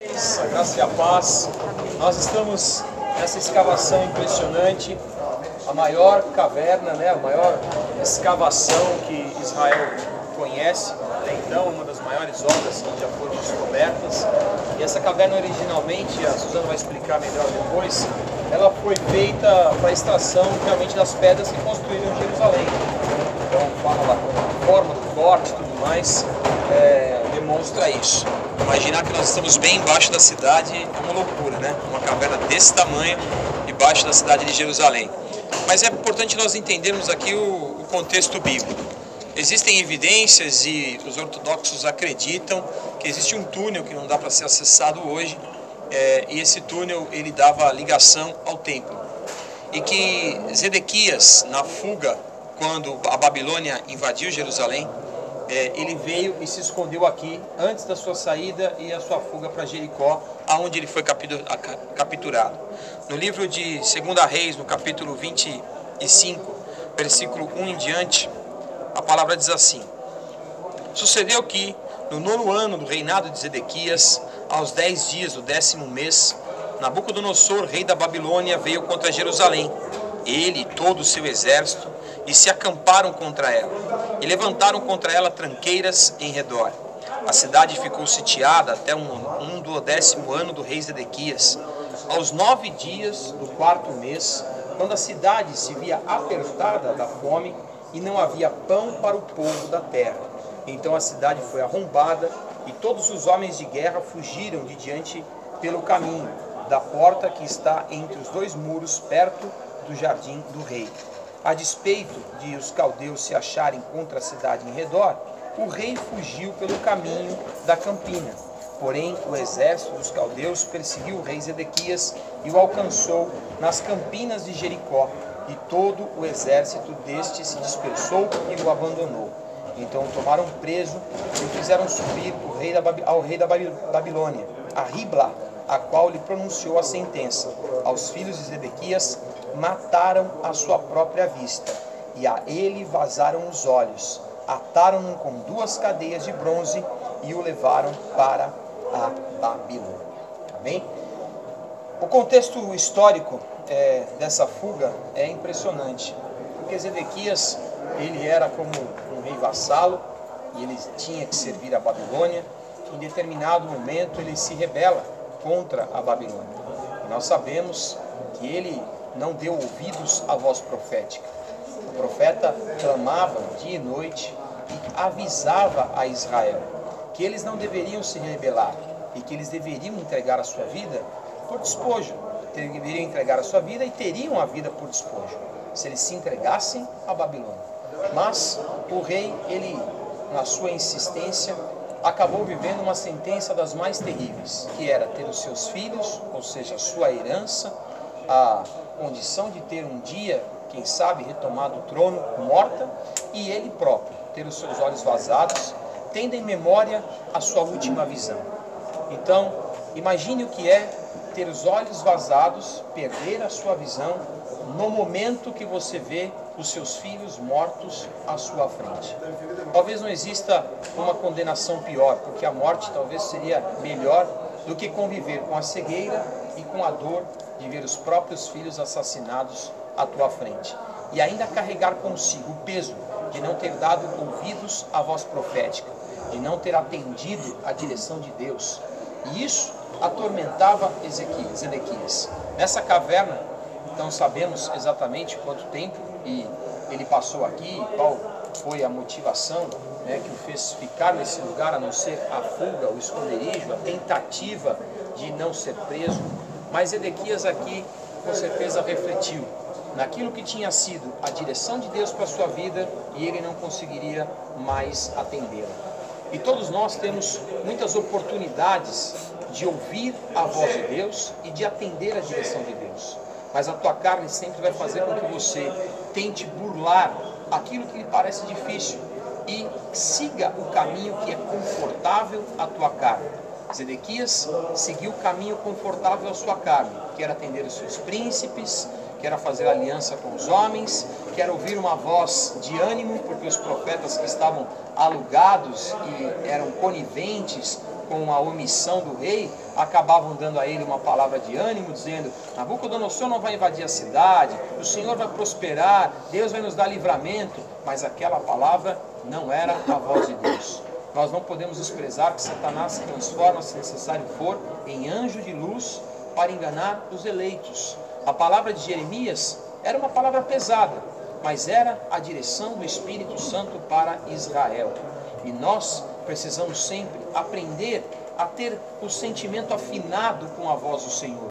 A graça e a paz. Nós estamos nessa escavação impressionante, a maior caverna, a maior escavação que Israel conhece até então, uma das maiores obras que já foram descobertas. E essa caverna originalmente, a Suzana vai explicar melhor depois, ela foi feita para a extração realmente das pedras que construíram Jerusalém. Então fala da forma do corte e tudo mais, demonstra isso. Imaginar que nós estamos bem embaixo da cidade é uma loucura, né? Uma caverna desse tamanho, embaixo da cidade de Jerusalém. Mas é importante nós entendermos aqui o contexto bíblico. Existem evidências e os ortodoxos acreditam que existe um túnel que não dá para ser acessado hoje, e esse túnel ele dava ligação ao templo. E que Zedequias, na fuga, quando a Babilônia invadiu Jerusalém, ele veio e se escondeu aqui antes da sua saída e a sua fuga para Jericó, aonde ele foi capturado. No livro de 2 Reis, no capítulo 25, versículo 1 em diante, a palavra diz assim: Sucedeu que, no 9º ano do reinado de Zedequias, aos 10 dias do 10º mês, Nabucodonosor, rei da Babilônia, veio contra Jerusalém, ele e todo o seu exército, e se acamparam contra ela, e levantaram contra ela tranqueiras em redor. A cidade ficou sitiada até do 10º ano do rei Zedequias. Aos 9 dias do 4º mês, quando a cidade se via apertada da fome, e não havia pão para o povo da terra. Então a cidade foi arrombada, e todos os homens de guerra fugiram de diante pelo caminho da porta que está entre os dois muros, perto do jardim do rei. A despeito de os caldeus se acharem contra a cidade em redor, o rei fugiu pelo caminho da campina. Porém, o exército dos caldeus perseguiu o rei Zedequias e o alcançou nas campinas de Jericó, e todo o exército deste se dispersou e o abandonou. Então tomaram preso e o fizeram subir ao rei da Babilônia, a Ribla, a qual lhe pronunciou a sentença. Aos filhos de Zedequias mataram à sua própria vista, e a ele vazaram os olhos, ataram-no com 2 cadeias de bronze e o levaram para a Babilônia. Amém? O contexto histórico dessa fuga é impressionante, porque Zedequias ele era como um rei vassalo, e ele tinha que servir a Babilônia. Em determinado momento ele se rebela contra a Babilônia. E nós sabemos que ele não deu ouvidos à voz profética. O profeta clamava dia e noite e avisava a Israel que eles não deveriam se rebelar e que eles deveriam entregar a sua vida por despojo. Deveriam entregar a sua vida e teriam a vida por despojo, se eles se entregassem à Babilônia. Mas o rei, ele, na sua insistência, acabou vivendo uma sentença das mais terríveis, que era ter os seus filhos, ou seja, a sua herança, a condição de ter um dia, quem sabe, retomado o trono, morta, e ele próprio ter os seus olhos vazados, tendo em memória a sua última visão. Então, imagine o que é ter os olhos vazados, perder a sua visão, no momento que você vê os seus filhos mortos à sua frente. Talvez não exista uma condenação pior, porque a morte talvez seria melhor do que conviver com a cegueira e com a dor de ver os próprios filhos assassinados à tua frente. E ainda carregar consigo o peso de não ter dado ouvidos à voz profética, de não ter atendido à direção de Deus. E isso atormentava Zedequias. Nessa caverna, então sabemos exatamente quanto tempo e ele passou aqui, qual foi a motivação que o fez ficar nesse lugar, a não ser a fuga, o esconderijo, a tentativa de não ser preso. Mas Zedequias aqui, com certeza, refletiu naquilo que tinha sido a direção de Deus para a sua vida e ele não conseguiria mais atendê-la. E todos nós temos muitas oportunidades de ouvir a voz de Deus e de atender a direção de Deus. Mas a tua carne sempre vai fazer com que você tente burlar aquilo que lhe parece difícil e siga o caminho que é confortável à tua carne. Zedequias seguiu o caminho confortável à sua carne, que era atender os seus príncipes, que era fazer aliança com os homens, que era ouvir uma voz de ânimo, porque os profetas que estavam alugados e eram coniventes com a omissão do rei, acabavam dando a ele uma palavra de ânimo, dizendo: Nabucodonosor não vai invadir a cidade, o Senhor vai prosperar, Deus vai nos dar livramento. Mas aquela palavra não era a voz de Deus. Nós não podemos desprezar que Satanás se transforma, se necessário for, em anjo de luz para enganar os eleitos. A palavra de Jeremias era uma palavra pesada, mas era a direção do Espírito Santo para Israel. E nós precisamos sempre aprender a ter o sentimento afinado com a voz do Senhor.